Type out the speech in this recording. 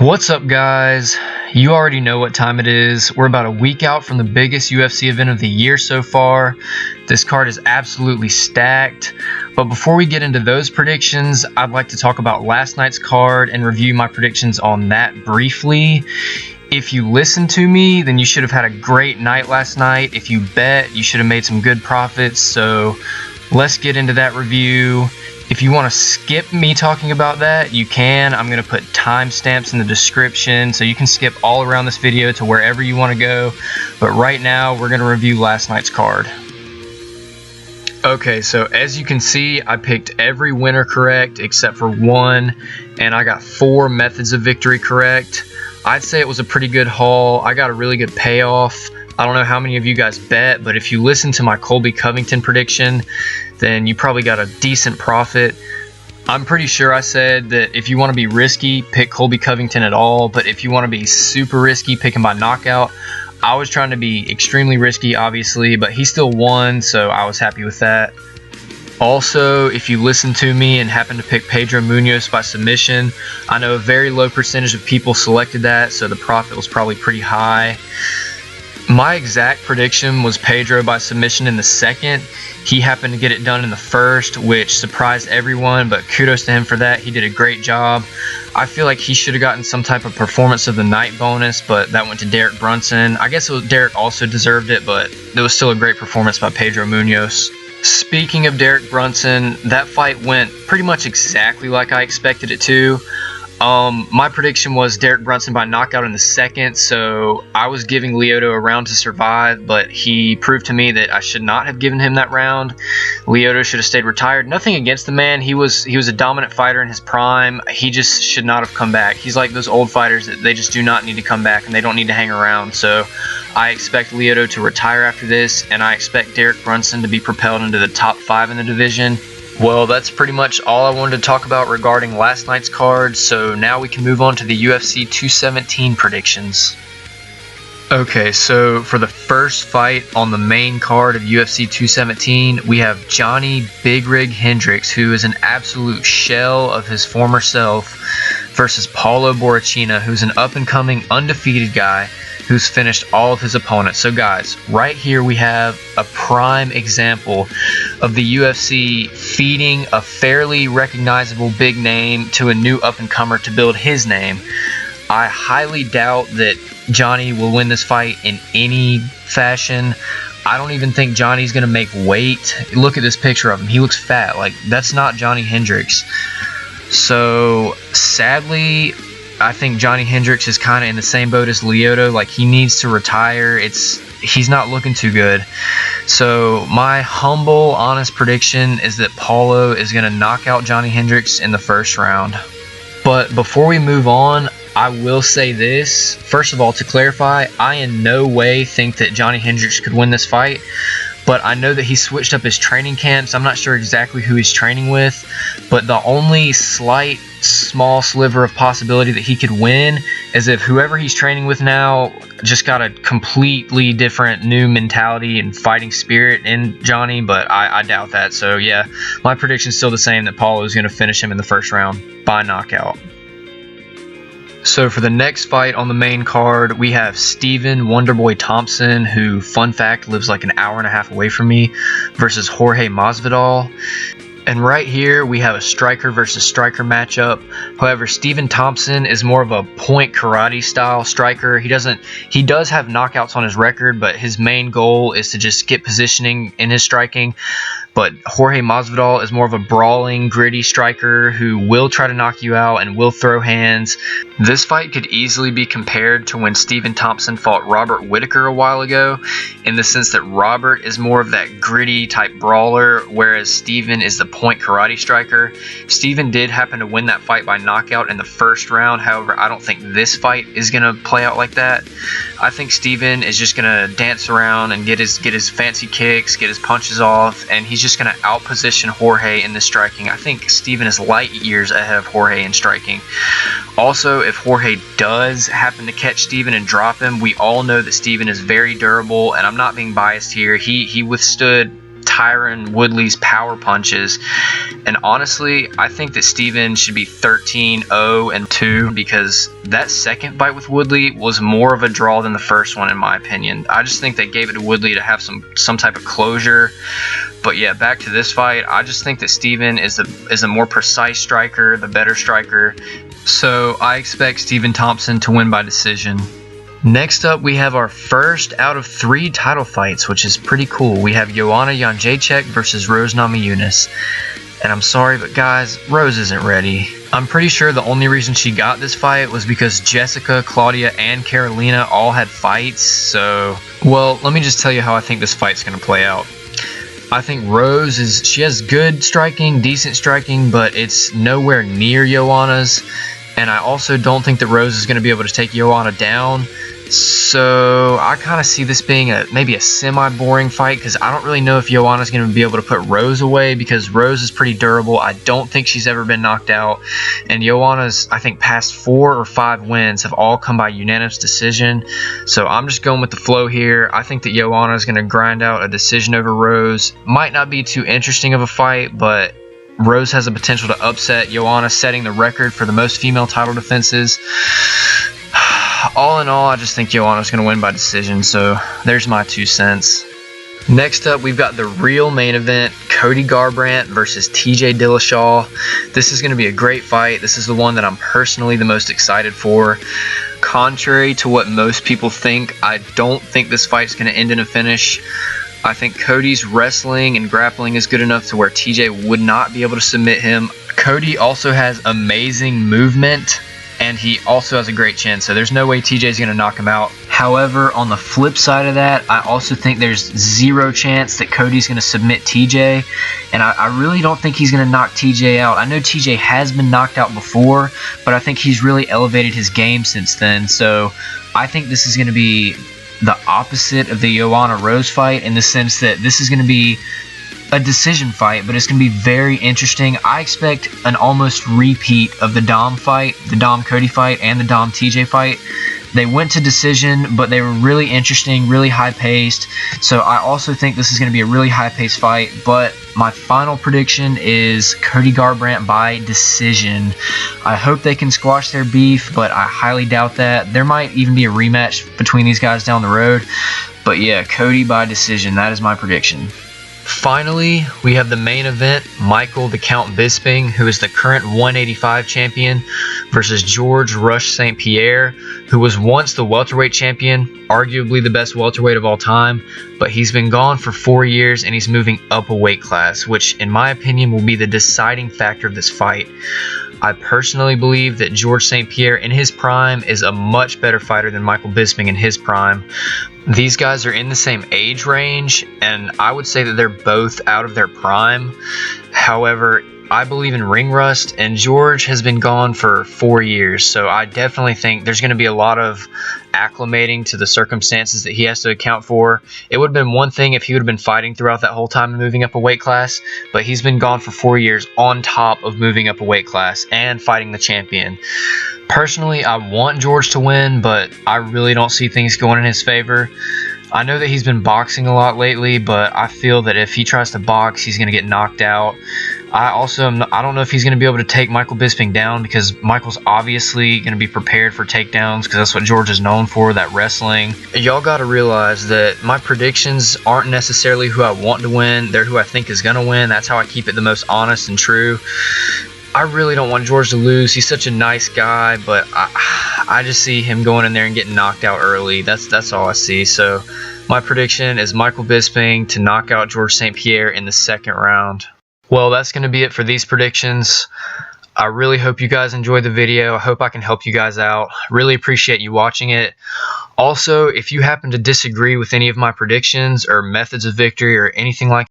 What's up, guys? You already know what time it is. We're about a week out from the biggest UFC event of the year so far. This card is absolutely stacked. But before we get into those predictions, I'd like to talk about last night's card and review my predictions on that briefly. If you listened to me, then you should have had a great night last night. If you bet, you should have made some good profits. So let's get into that review. If you want to skip me talking about that, you can. I'm going to put timestamps in the description, so you can skip all around this video to wherever you want to go. But right now, we're going to review last night's card. Okay, so as you can see, I picked every winner correct except for one, and I got 4 methods of victory correct. I'd say it was a pretty good haul. I got a really good payoff. I don't know how many of you guys bet, but if you listen to my Colby Covington prediction, then you probably got a decent profit. I'm pretty sure I said that if you want to be risky, pick Colby Covington at all, but if you want to be super risky, pick him by knockout. I was trying to be extremely risky, obviously, but he still won, so I was happy with that. Also, if you listen to me and happen to pick Pedro Munhoz by submission, I know a very low percentage of people selected that, so the profit was probably pretty high. My exact prediction was Pedro by submission in the second. He happened to get it done in the first, which surprised everyone, but kudos to him for that. He did a great job. I feel like he should have gotten some type of performance of the night bonus, but that went to Derek Brunson. I guess Derek also deserved it, but it was still a great performance by Pedro Munhoz. Speaking of Derek Brunson, that fight went pretty much exactly like I expected it to. My prediction was Derek Brunson by knockout in the second, so I was giving Lyoto a round to survive, but he proved to me that I should not have given him that round. Lyoto should have stayed retired. Nothing against the man. He was a dominant fighter in his prime. He just should not have come back. He's like those old fighters that they just do not need to come back, and they don't need to hang around. So I expect Lyoto to retire after this, and I expect Derek Brunson to be propelled into the top 5 in the division. Well, that's pretty much all I wanted to talk about regarding last night's card, so now we can move on to the UFC 217 predictions. Okay, so for the first fight on the main card of UFC 217, we have Johny Big Rig Hendricks, who is an absolute shell of his former self, versus Paulo Borrachinha, who's an up-and-coming undefeated guy who's finished all of his opponents. So guys, right here we have a prime example of the UFC feeding a fairly recognizable big name to a new up-and-comer to build his name. I highly doubt that Johny will win this fight in any fashion. I don't even think Johnny's going to make weight. Look at this picture of him. He looks fat. Like, that's not Johny Hendricks. So, sadly, I think Johny Hendricks is kind of in the same boat as Lyoto. Like, he needs to retire. He's not looking too good. So my humble, honest prediction is that Paulo is going to knock out Johny Hendricks in the first round. But before we move on, I will say this. First of all, to clarify, I in no way think that Johny Hendricks could win this fight. But I know that he switched up his training camps. I'm not sure exactly who he's training with. But the only slight, small sliver of possibility that he could win is if whoever he's training with now just got a completely different new mentality and fighting spirit in Johny. But I doubt that. So yeah, my prediction's still the same, that Paulo is going to finish him in the first round by knockout. So for the next fight on the main card, we have Steven Wonderboy Thompson, who, fun fact, lives like an hour and a half away from me, versus Jorge Masvidal. And right here, we have a striker versus striker matchup. However, Steven Thompson is more of a point karate style striker. He does have knockouts on his record, but his main goal is to just get positioning in his striking. But Jorge Masvidal is more of a brawling, gritty striker who will try to knock you out and will throw hands. This fight could easily be compared to when Steven Thompson fought Robert Whittaker a while ago, in the sense that Robert is more of that gritty type brawler, whereas Steven is the point karate striker. Steven did happen to win that fight by knockout in the first round. However, I don't think this fight is going to play out like that. I think Steven is just going to dance around and get his fancy kicks, get his punches off, and he's just going to outposition Jorge in the striking. I think Steven is light years ahead of Jorge in striking. Also, if Jorge does happen to catch Steven and drop him, we all know that Steven is very durable, and I'm not being biased here. He withstood Tyron Woodley's power punches. And honestly, I think that Steven should be 13-0-2 because that second fight with Woodley was more of a draw than the first one, in my opinion. I just think they gave it to Woodley to have some type of closure. But yeah, back to this fight, I just think that Steven is a more precise striker, the better striker. So I expect Stephen Thompson to win by decision. Next up, we have our first out of 3 title fights, which is pretty cool. We have Joanna Jędrzejczyk versus Rose Namajunas. And I'm sorry, but guys, Rose isn't ready. I'm pretty sure the only reason she got this fight was because Jessica, Claudia, and Carolina all had fights. So, well, let me just tell you how I think this fight's going to play out. I think Rose she has good striking, decent striking, but it's nowhere near Joanna's. And I also don't think that Rose is going to be able to take Joanna down. So I kind of see this being maybe a semi-boring fight because I don't really know if Joanna's going to be able to put Rose away because Rose is pretty durable. I don't think she's ever been knocked out. And Joanna's, I think, past 4 or 5 wins have all come by unanimous decision. So I'm just going with the flow here. I think that Joanna is going to grind out a decision over Rose. Might not be too interesting of a fight, but Rose has the potential to upset Joanna, setting the record for the most female title defenses. All in all, I just think Joanna's going to win by decision, so there's my 2 cents. Next up, we've got the real main event, Cody Garbrandt versus TJ Dillashaw. This is going to be a great fight. This is the one that I'm personally the most excited for. Contrary to what most people think, I don't think this fight's going to end in a finish. I think Cody's wrestling and grappling is good enough to where TJ would not be able to submit him. Cody also has amazing movement, and he also has a great chin, so there's no way TJ's going to knock him out. However, on the flip side of that, I also think there's 0 chance that Cody's going to submit TJ, and I really don't think he's going to knock TJ out. I know TJ has been knocked out before, but I think he's really elevated his game since then, so I think this is going to be the opposite of the Joanna Rose fight in the sense that this is going to be a decision fight, but it's going to be very interesting. I expect an almost repeat of the Dom fight, the Dom Cody fight, and the Dom TJ fight. They went to decision, but they were really interesting, really high-paced. So I also think this is going to be a really high-paced fight, but my final prediction is Cody Garbrandt by decision. I hope they can squash their beef, but I highly doubt that. There might even be a rematch between these guys down the road. But yeah, Cody by decision. That is my prediction. Finally, we have the main event, Michael the Count Bisping, who is the current 185 champion, versus George Rush St. Pierre, who was once the welterweight champion, arguably the best welterweight of all time, but he's been gone for 4 years and he's moving up a weight class, which in my opinion will be the deciding factor of this fight. I personally believe that George St. Pierre in his prime is a much better fighter than Michael Bisping in his prime. These guys are in the same age range, and I would say that they're both out of their prime. However, I believe in ring rust, and George has been gone for 4 years, so I definitely think there's going to be a lot of acclimating to the circumstances that he has to account for. It would have been one thing if he would have been fighting throughout that whole time and moving up a weight class, but he's been gone for 4 years on top of moving up a weight class and fighting the champion. Personally, I want George to win, but I really don't see things going in his favor. I know that he's been boxing a lot lately, but I feel that if he tries to box, he's going to get knocked out. I don't know if he's going to be able to take Michael Bisping down because Michael's obviously going to be prepared for takedowns because that's what George is known for, that wrestling. Y'all got to realize that my predictions aren't necessarily who I want to win. They're who I think is going to win. That's how I keep it the most honest and true. I really don't want George to lose. He's such a nice guy, but I just see him going in there and getting knocked out early. That's all I see. So my prediction is Michael Bisping to knock out George St. Pierre in the 2nd round. Well, that's going to be it for these predictions. I really hope you guys enjoyed the video. I hope I can help you guys out. Really appreciate you watching it. Also, if you happen to disagree with any of my predictions or methods of victory or anything like